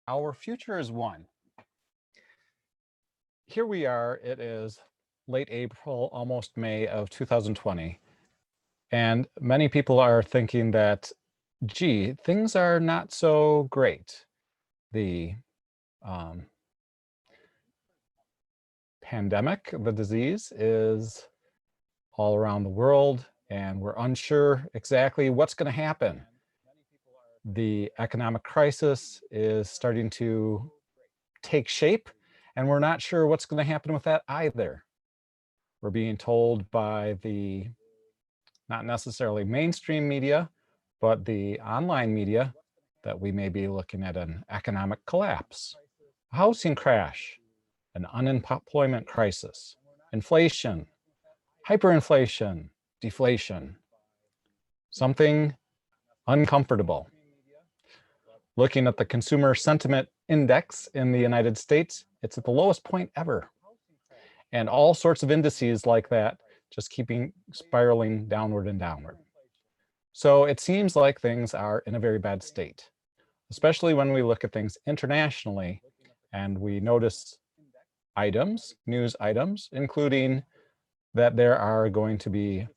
Our future is one. Here we are, it is late April, almost May of 2020. And many people are thinking that, gee, things are not so great. The pandemic, the disease, is all around the world, and we're unsure exactly what's going to happen. The economic crisis is starting to take shape, and we're not sure what's going to happen with that either. We're being told by the, not necessarily mainstream media, but the online media, that we may be looking at an economic collapse, a housing crash, an unemployment crisis, inflation, hyperinflation, deflation, something uncomfortable. Looking at the Consumer Sentiment Index in the United States, it's at the lowest point ever. And all sorts of indices like that just keeping spiraling downward and downward. So it seems like things are in a very bad state, especially when we look at things internationally and we notice items, news items, including that there are going to be,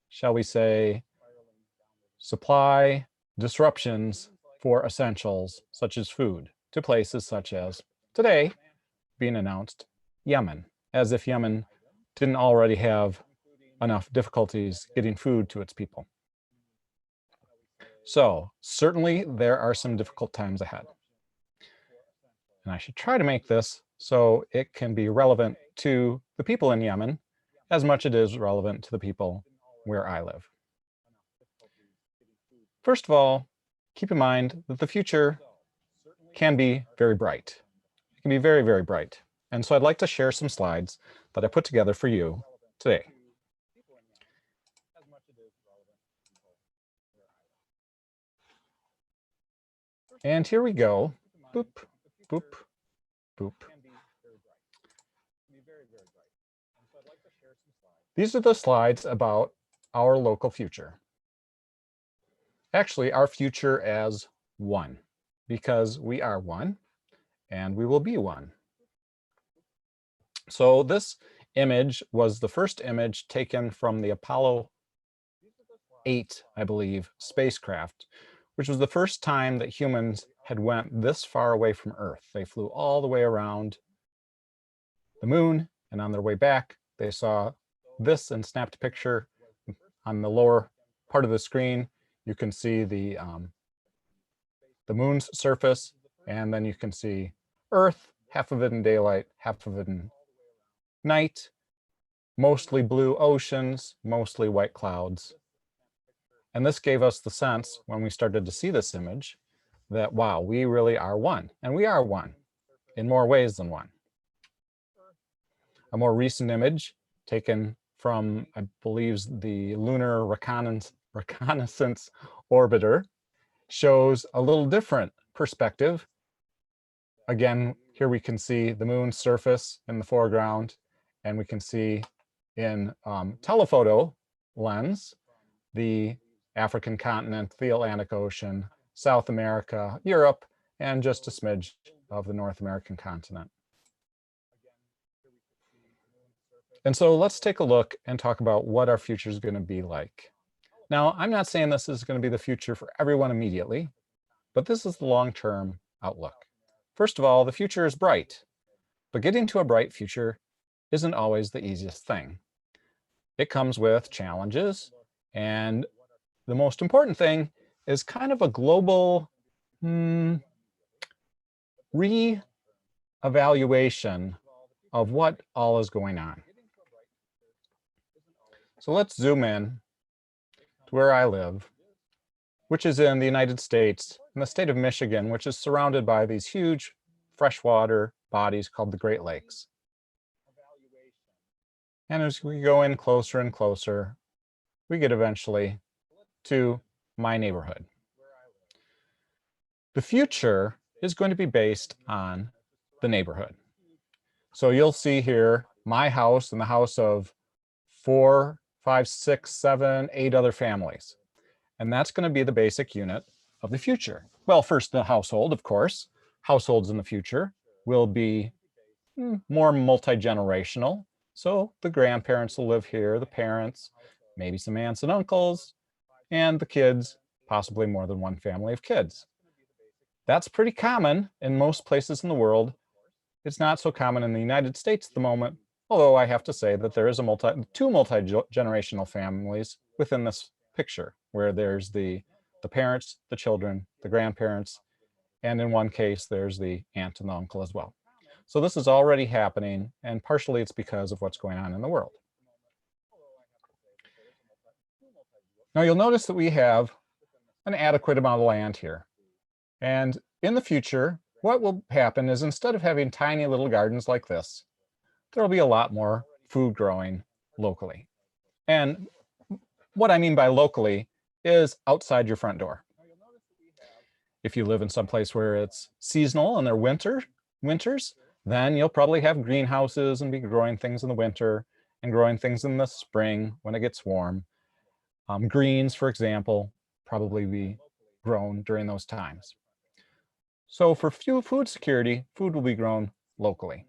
shall we say, supply disruptions for essentials such as food to places such as, today, being announced, Yemen, as if Yemen didn't already have enough difficulties getting food to its people. So certainly there are some difficult times ahead. And I should try to make this so it can be relevant to the people in Yemen as much as it is relevant to the people where I live. First of all, keep in mind that the future can be very bright. It can be very, very bright. And so I'd like to share some slides that I put together for you today. And here we go. Boop, boop, boop. These are the slides about our local future. Actually, our future as one, because we are one and we will be one. So this image was the first image taken from the Apollo 8, I believe, spacecraft, which was the first time that humans had went this far away from Earth. They flew all the way around the moon, and on their way back, they saw this and snapped a picture. On the lower part of the screen, you can see the moon's surface, and then you can see Earth, half of it in daylight, half of it in night, mostly blue oceans, mostly white clouds. And this gave us the sense, when we started to see this image, that, wow, we really are one. And we are one in more ways than one. A more recent image taken from, I believe, the Lunar Reconnaissance Orbiter shows a little different perspective. Again, here we can see the moon's surface in the foreground, and we can see in telephoto lens the African continent, the Atlantic Ocean, South America, Europe, and just a smidge of the North American continent. And so let's take a look and talk about what our future is going to be like. Now, I'm not saying this is going to be the future for everyone immediately, but this is the long-term outlook. First of all, the future is bright, but getting to a bright future isn't always the easiest thing. It comes with challenges, and the most important thing is kind of a global re-evaluation of what all is going on. So let's zoom in to where I live, which is in the United States, in the state of Michigan, which is surrounded by these huge freshwater bodies called the Great Lakes. And as we go in closer and closer, we get eventually to my neighborhood. The future is going to be based on the neighborhood. So you'll see here my house and the house of 4, 5, 6, 7, 8 other families. And that's going to be the basic unit of the future. Well, first the household, of course, households in the future will be more multi-generational. So the grandparents will live here, the parents, maybe some aunts and uncles, and the kids, possibly more than one family of kids. That's pretty common in most places in the world. It's not so common in the United States at the moment, although I have to say that there is two multi-generational families within this picture, where there's the parents, the children, the grandparents, and in one case, there's the aunt and the uncle as well. So this is already happening, and partially it's because of what's going on in the world. Now you'll notice that we have an adequate amount of land here. And in the future, what will happen is instead of having tiny little gardens like this, there'll be a lot more food growing locally. And what I mean by locally is outside your front door. If you live in some place where it's seasonal and they're winters, then you'll probably have greenhouses and be growing things in the winter and growing things in the spring when it gets warm. Greens, for example, probably be grown during those times. So for food security, food will be grown locally,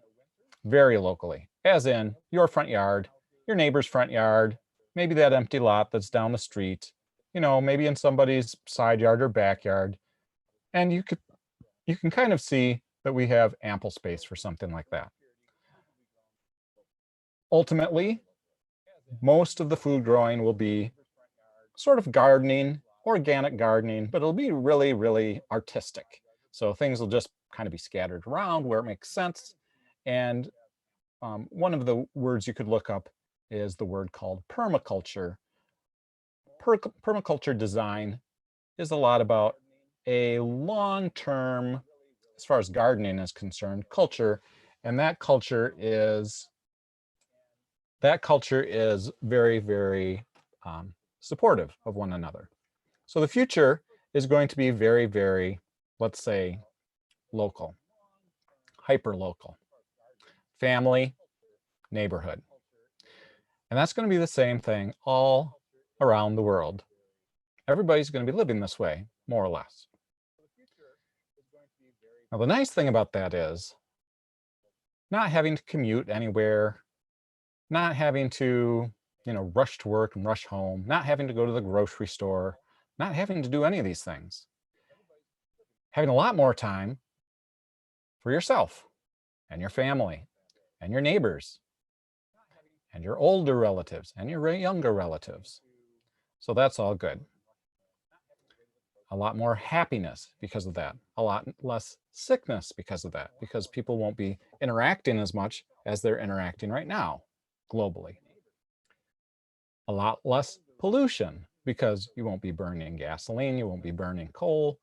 very locally, as in your front yard, your neighbor's front yard, maybe that empty lot that's down the street, maybe in somebody's side yard or backyard. And you can kind of see that we have ample space for something like that. Ultimately, most of the food growing will be sort of gardening, organic gardening, but it'll be really, really artistic. So things will just kind of be scattered around where it makes sense. And one of the words you could look up is the word called permaculture. Permaculture design is a lot about a long-term, as far as gardening is concerned, culture. And that culture is very, very supportive of one another. So the future is going to be very, very, let's say, local, hyper-local, family, neighborhood. And that's going to be the same thing all around the world. Everybody's going to be living this way, more or less. Now, the nice thing about that is not having to commute anywhere, not having to, rush to work and rush home, not having to go to the grocery store, not having to do any of these things. Having a lot more time for yourself and your family and your neighbors and your older relatives and your younger relatives. So that's all good. A lot more happiness because of that. A lot less sickness because of that, because people won't be interacting as much as they're interacting right now globally. A lot less pollution because you won't be burning gasoline, you won't be burning coal.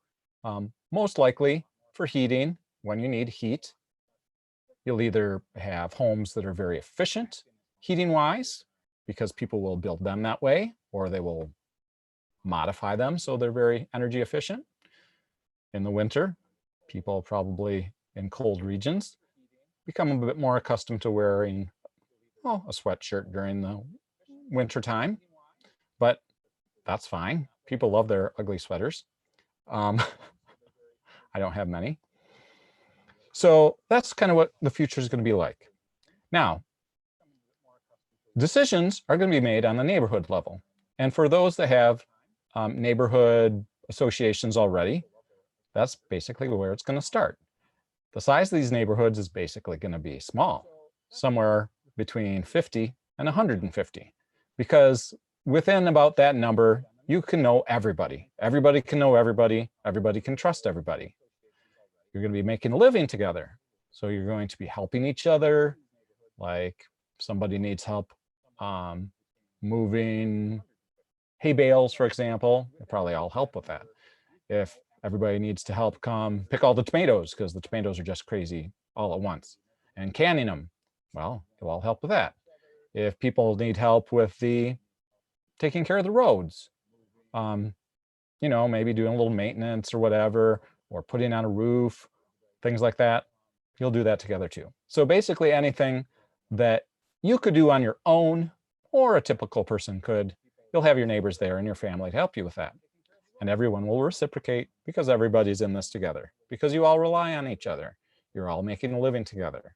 Most likely for heating, when you need heat, you'll either have homes that are very efficient heating-wise, because people will build them that way, or they will modify them so they're very energy efficient. In the winter, people probably in cold regions become a bit more accustomed to wearing a sweatshirt during the winter time, but that's fine. People love their ugly sweaters. I don't have many. So that's kind of what the future is going to be like. Now, decisions are going to be made on the neighborhood level. And for those that have neighborhood associations already, that's basically where it's going to start. The size of these neighborhoods is basically going to be small, somewhere between 50 and 150, because within about that number, you can know everybody. Everybody can know everybody. Everybody can trust everybody. You're going to be making a living together. So you're going to be helping each other. Like somebody needs help moving hay bales, for example, they'll probably all help with that. If everybody needs to help come pick all the tomatoes because the tomatoes are just crazy all at once, and canning them, well, you'll all help with that. If people need help with taking care of the roads, maybe doing a little maintenance or whatever, or putting on a roof, things like that, you'll do that together too. So basically anything that you could do on your own or a typical person could, you'll have your neighbors there and your family to help you with that. and everyone will reciprocate because everybody's in this together, because you all rely on each other. You're all making a living together.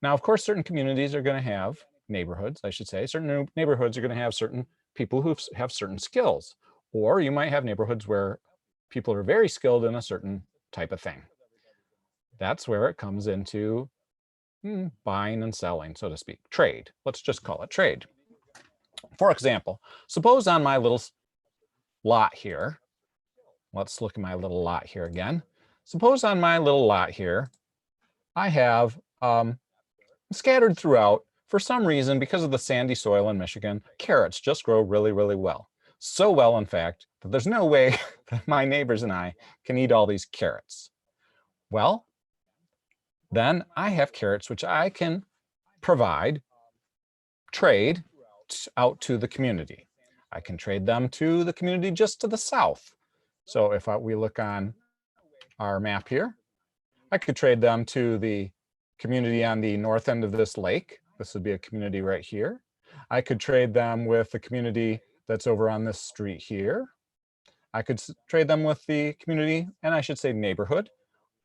Now, of course, certain communities are going to have neighborhoods, I should say. Certain neighborhoods are going to have certain people who have certain skills, or you might have neighborhoods where people are very skilled in a certain type of thing. That's where it comes into buying and selling, so to speak, trade. Let's just call it trade. For example, suppose on my little lot here, let's look at my little lot here again. Suppose on my little lot here, I have scattered throughout, for some reason, because of the sandy soil in Michigan, carrots just grow really, really well. So well, in fact, that there's no way that my neighbors and I can eat all these carrots. Well, then I have carrots which I can provide, trade out to the community. I can trade them to the community just to the south. So if we look on our map here, I could trade them to the community on the north end of this lake. This would be a community right here. I could trade them with the community that's over on this street here. I could trade them with the community, and I should say neighborhood,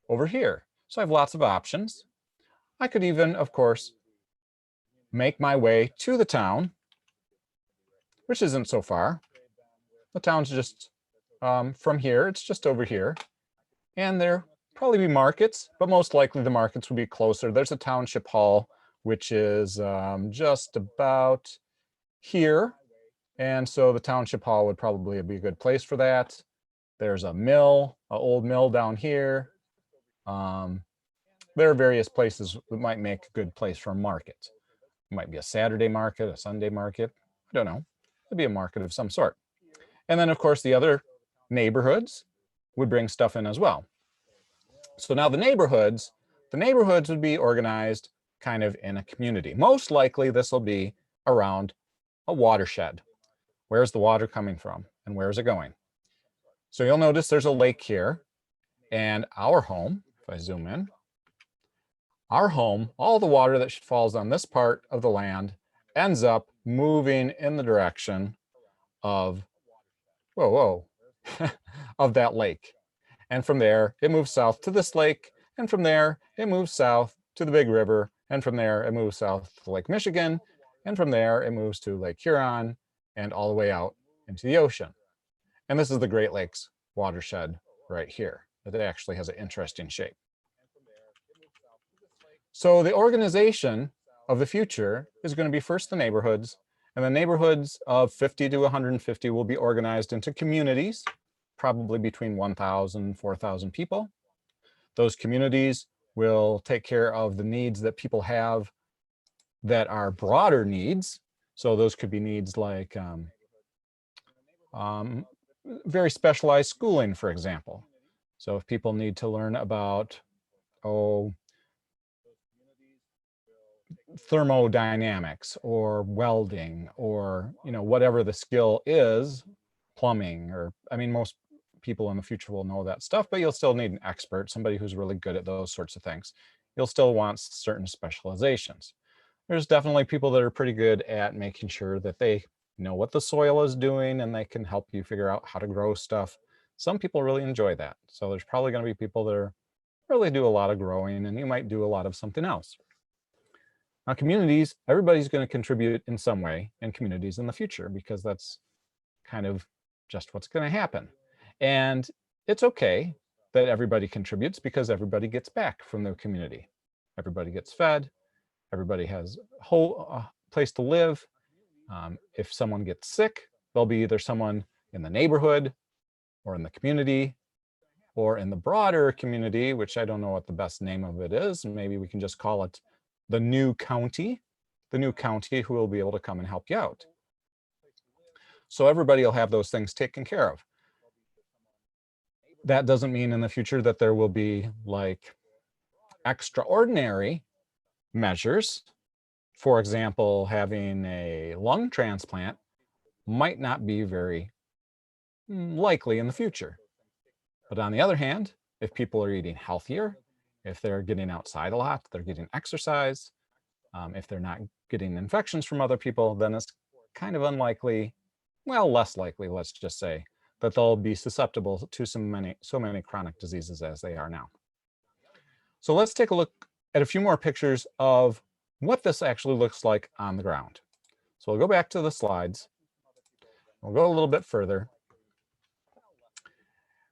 over here. So I have lots of options. I could even, of course, make my way to the town, which isn't so far. The town's just from here, it's just over here. And there probably be markets, but most likely the markets would be closer. There's a township hall, which is just about here. And so the township hall would probably be a good place for that. There's a mill, an old mill down here. There are various places that might make a good place for a market. It might be a Saturday market, a Sunday market. I don't know. It'd be a market of some sort. And then, of course, the other neighborhoods would bring stuff in as well. So now the neighborhoods would be organized kind of in a community. Most likely this will be around a watershed. Where's the water coming from and where is it going? So you'll notice there's a lake here, and our home, if I zoom in, our home, all the water that falls on this part of the land ends up moving in the direction of, of that lake. And from there, it moves south to this lake, and from there, it moves south to the Big River, and from there, it moves south to Lake Michigan, and from there, it moves to Lake Huron, and all the way out into the ocean. And this is the Great Lakes watershed right here. It actually has an interesting shape. So the organization of the future is going to be first the neighborhoods, and the neighborhoods of 50 to 150 will be organized into communities, probably between 1,000 and 4,000 people. Those communities will take care of the needs that people have that are broader needs. So those could be needs like very specialized schooling, for example. So if people need to learn about, thermodynamics or welding or, whatever the skill is, plumbing, or, most people in the future will know that stuff, but you'll still need an expert, somebody who's really good at those sorts of things. You'll still want certain specializations. There's definitely people that are pretty good at making sure that they know what the soil is doing and they can help you figure out how to grow stuff. Some people really enjoy that. So there's probably going to be people that really do a lot of growing, and you might do a lot of something else. Now, communities, everybody's going to contribute in some way in communities in the future, because that's kind of just what's going to happen. And it's okay that everybody contributes, because everybody gets back from the community. Everybody gets fed. Everybody has a whole place to live. If someone gets sick, there'll be either someone in the neighborhood or in the community or in the broader community, which I don't know what the best name of it is. Maybe we can just call it the new county who will be able to come and help you out. So everybody will have those things taken care of. That doesn't mean in the future that there will be like extraordinary measures. For example, having a lung transplant might not be very likely in the future. But on the other hand, if people are eating healthier, if they're getting outside a lot, they're getting exercise, if they're not getting infections from other people, then it's kind of unlikely, well, less likely, let's just say, that they'll be susceptible to so many chronic diseases as they are now. So let's take a look at a few more pictures of what this actually looks like on the ground. So we'll go back to the slides. We'll go a little bit further.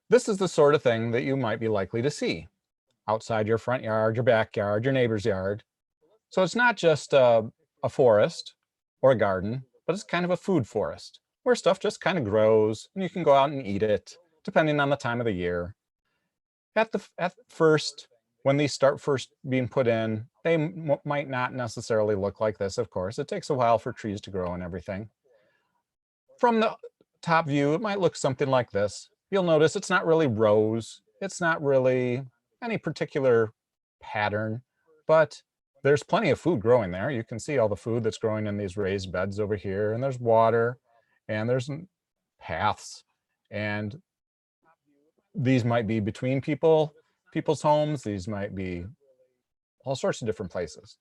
This is the sort of thing that you might be likely to see outside your front yard, your backyard, your neighbor's yard. So it's not just a forest or a garden, but it's kind of a food forest where stuff just kind of grows and you can go out and eat it depending on the time of the year. At first, when these start first being put in, they might not necessarily look like this, of course. It takes a while for trees to grow and everything. From the top view, it might look something like this. You'll notice it's not really rows. It's not really any particular pattern, but there's plenty of food growing there. You can see all the food that's growing in these raised beds over here, and there's water, and there's paths, and these might be between people's homes. These might be all sorts of different places.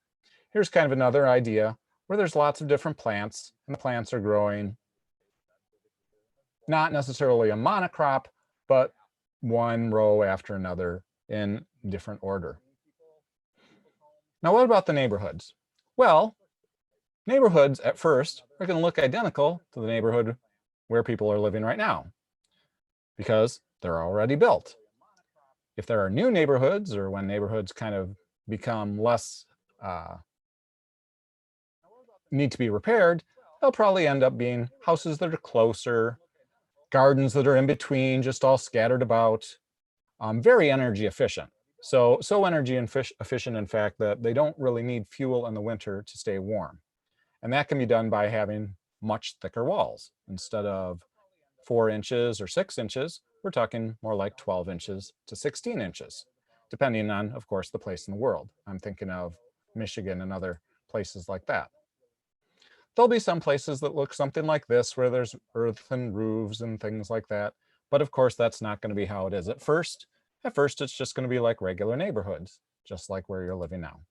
Here's kind of another idea where there's lots of different plants, and the plants are growing not necessarily a monocrop, but one row after another in different order. Now, what about the neighborhoods? Well, neighborhoods at first are going to look identical to the neighborhood where people are living right now because they're already built. If there are new neighborhoods, or when neighborhoods kind of become less need to be repaired, they'll probably end up being houses that are closer, gardens that are in between, just all scattered about, very energy efficient. So energy efficient, in fact, that they don't really need fuel in the winter to stay warm. And that can be done by having much thicker walls. Instead of 4 inches or 6 inches, we're talking more like 12 inches to 16 inches, depending on, of course, the place in the world. I'm thinking of Michigan and other places like that. There'll be some places that look something like this, where there's earthen roofs and things like that. But of course, that's not going to be how it is at first. At first, it's just going to be like regular neighborhoods, just like where you're living now.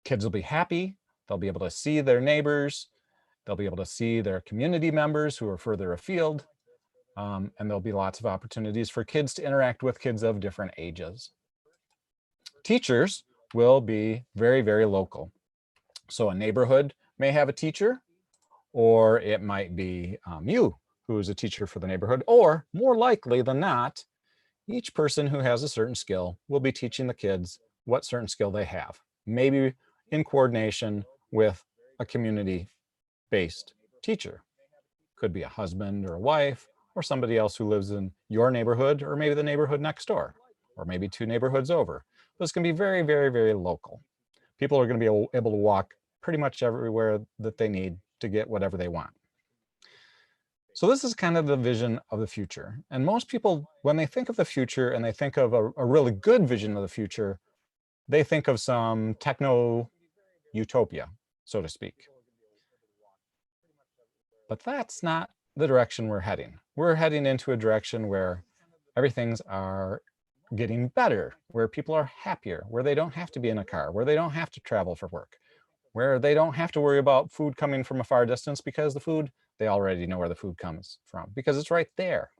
Kids will be happy. They'll be able to see their neighbors. They'll be able to see their community members who are further afield. And there'll be lots of opportunities for kids to interact with kids of different ages. Teachers will be very, very local. So a neighborhood may have a teacher, or it might be you who is a teacher for the neighborhood, or more likely than not, each person who has a certain skill will be teaching the kids what certain skill they have, maybe in coordination with a community-based teacher. Could be a husband or a wife, or somebody else who lives in your neighborhood, or maybe the neighborhood next door, or maybe 2 neighborhoods over. But it's going to be very, very, very local. People are going to be able to walk pretty much everywhere that they need to get whatever they want. So this is kind of the vision of the future. And most people, when they think of the future and they think of a really good vision of the future, they think of some techno utopia, so to speak. But that's not the direction we're heading. We're heading into a direction where everything's are getting better, where people are happier, where they don't have to be in a car, where they don't have to travel for work, where they don't have to worry about food coming from a far distance, because the food, they already know where the food comes from, because it's right there.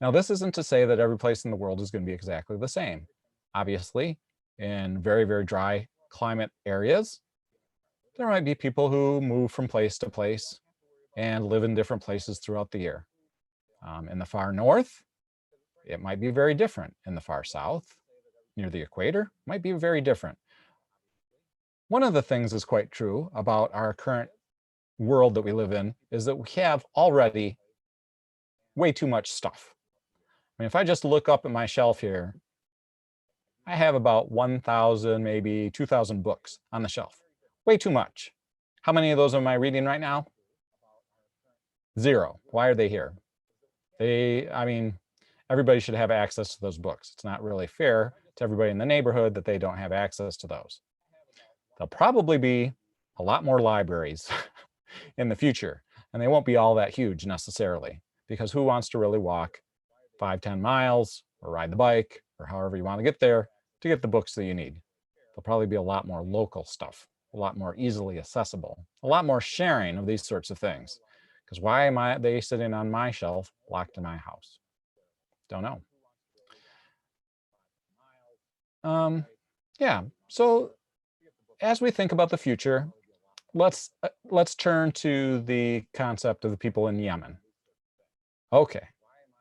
Now, this isn't to say that every place in the world is going to be exactly the same. Obviously, in very, very dry climate areas, there might be people who move from place to place and live in different places throughout the year. In the far north, it might be very different. In the far south, near the equator, might be very different. One of the things is quite true about our current world that we live in is that we have already way too much stuff. I mean, if I just look up at my shelf here, I have about 1,000, maybe 2,000 books on the shelf. Way too much. How many of those am I reading right now? 0. Why are they here? I mean, everybody should have access to those books. It's not really fair to everybody in the neighborhood that they don't have access to those. There'll probably be a lot more libraries in the future, and they won't be all that huge necessarily, because who wants to really walk 5-10 miles or ride the bike or however you want to get there to get the books that you need? There'll probably be a lot more local stuff, a lot more easily accessible, a lot more sharing of these sorts of things, Because why am they sitting on my shelf locked in my house? Don't know. Yeah, so as we think about the future, let's turn to the concept of the people in Yemen. Okay,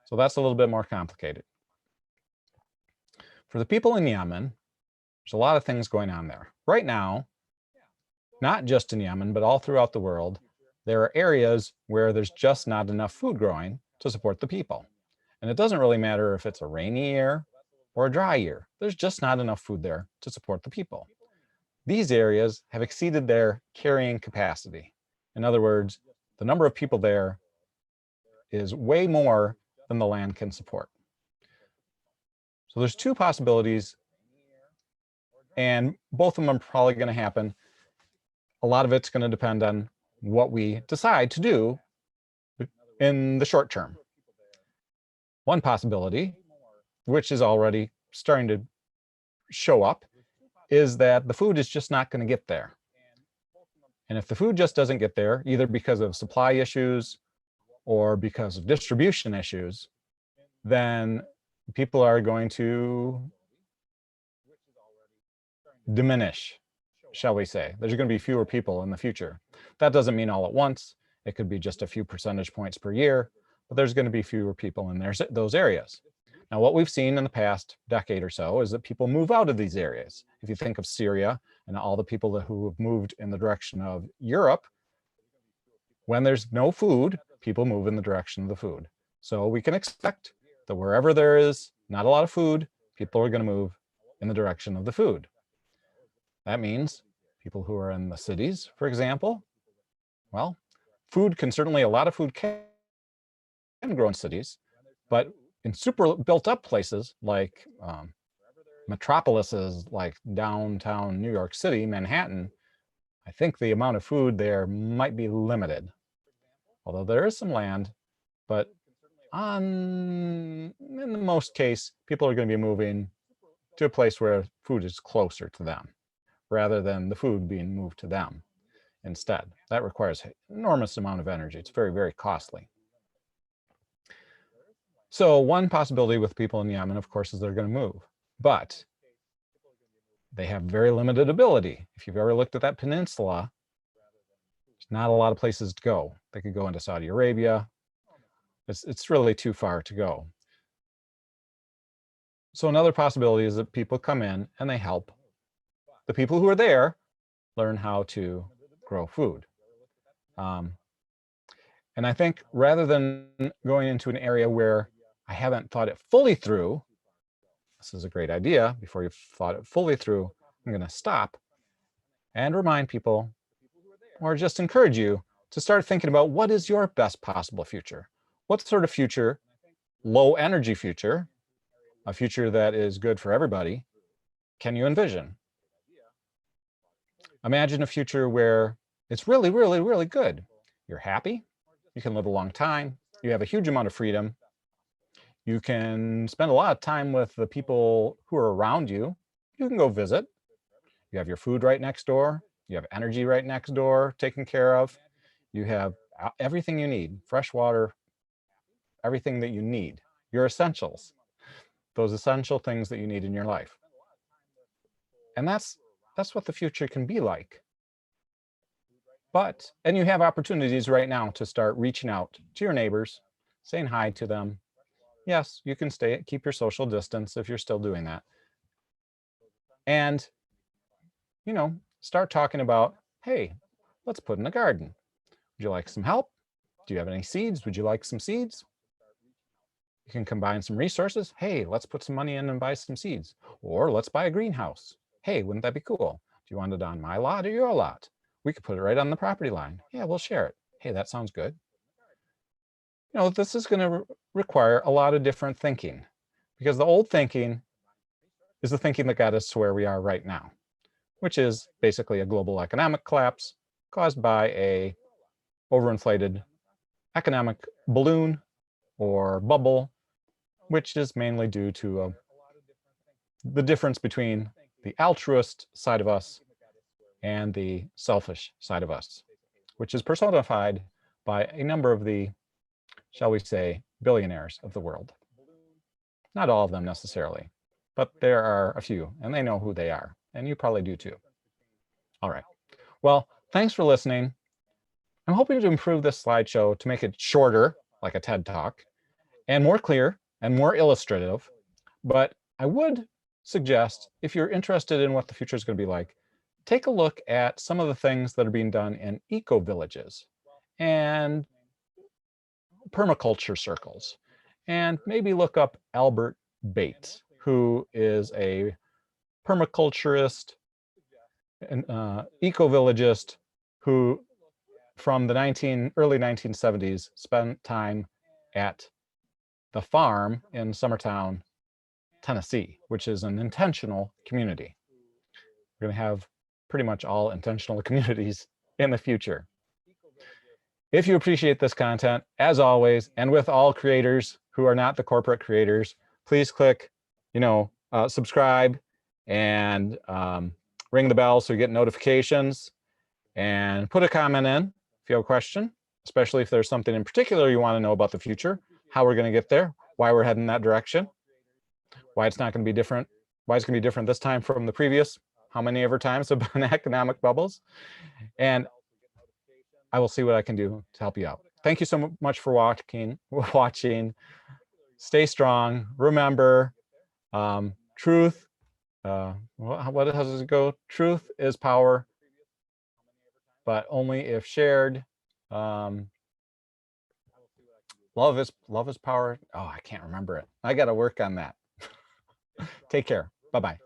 so that's a little bit more complicated. For the people in Yemen, there's a lot of things going on there. Right now, not just in Yemen, but all throughout the world, there are areas where there's just not enough food growing to support the people. And it doesn't really matter if it's a rainy year or a dry year. There's just not enough food there to support the people. These areas have exceeded their carrying capacity. In other words, the number of people there is way more than the land can support. So there's two possibilities, and both of them are probably going to happen. A lot of it's going to depend on what we decide to do in the short term. One possibility, which is already starting to show up, is that the food is just not going to get there. And if the food just doesn't get there, either because of supply issues or because of distribution issues, then people are going to diminish, shall we say. There's going to be fewer people in the future. That doesn't mean all at once. It could be just a few percentage points per year, but there's going to be fewer people in those areas. Now, what we've seen in the past decade or so is that people move out of these areas. If you think of Syria and all the people who have moved in the direction of Europe, when there's no food, people move in the direction of the food. So we can expect that wherever there is not a lot of food, people are going to move in the direction of the food. That means people who are in the cities, for example, well, a lot of food can grow in cities, but in super built up places like metropolises like downtown New York City, Manhattan, I think the amount of food there might be limited. Although there is some land, but in the most case, people are going to be moving to a place where food is closer to them, rather than the food being moved to them instead. That requires an enormous amount of energy. It's very, very costly. So one possibility with people in Yemen, of course, is they're going to move, but they have very limited ability. If you've ever looked at that peninsula, there's not a lot of places to go. They could go into Saudi Arabia. It's really too far to go. So another possibility is that people come in and they help the people who are there learn how to grow food. And I think rather than going into an area where I haven't thought it fully through, this is a great idea, before you've thought it fully through, I'm going to stop and remind people, or just encourage you, to start thinking about what is your best possible future. What sort of future, low energy future, a future that is good for everybody, can you envision? Imagine a future where it's really, really, really good. You're happy, you can live a long time, you have a huge amount of freedom, you can spend a lot of time with the people who are around you, you can go visit, you have your food right next door, you have energy right next door taken care of, you have everything you need, fresh water, everything that you need, your essentials, those essential things that you need in your life. And that's what the future can be like. And you have opportunities right now to start reaching out to your neighbors, saying hi to them. Yes, you can keep your social distance if you're still doing that. And, start talking about, hey, let's put in a garden. Would you like some help? Do you have any seeds? Would you like some seeds? You can combine some resources. Hey, let's put some money in and buy some seeds. Or let's buy a greenhouse. Hey, wouldn't that be cool? Do you want it on my lot or your lot? We could put it right on the property line. Yeah, we'll share it. Hey, that sounds good. This is going to require a lot of different thinking, because the old thinking is the thinking that got us to where we are right now, which is basically a global economic collapse caused by a overinflated economic balloon or bubble, which is mainly due to the difference between the altruist side of us and the selfish side of us, which is personified by a number of the, shall we say, billionaires of the world. Not all of them necessarily, but there are a few, and they know who they are, and you probably do too. All right. Well, thanks for listening. I'm hoping to improve this slideshow to make it shorter, like a TED Talk, and more clear and more illustrative. But I would suggest, if you're interested in what the future is going to be like, take a look at some of the things that are being done in eco-villages and permaculture circles. And maybe look up Albert Bates, who is a permaculturist and eco-villagist who, from the early 1970s, spent time at the farm in Summertown, Tennessee, which is an intentional community. We're going to have pretty much all intentional communities in the future. If you appreciate this content, as always, and with all creators who are not the corporate creators, please click, subscribe and ring the bell so you get notifications, and put a comment in if you have a question, especially if there's something in particular you want to know about the future, how we're going to get there, why we're heading that direction, why it's not going to be different, why it's going to be different this time from the previous, how many ever times have been economic bubbles, and I will see what I can do to help you out. Thank you so much for watching. Stay strong. Remember, truth, what does it go? Truth is power, but only if shared. Love is power. Oh, I can't remember it. I got to work on that. Take care. Bye-bye.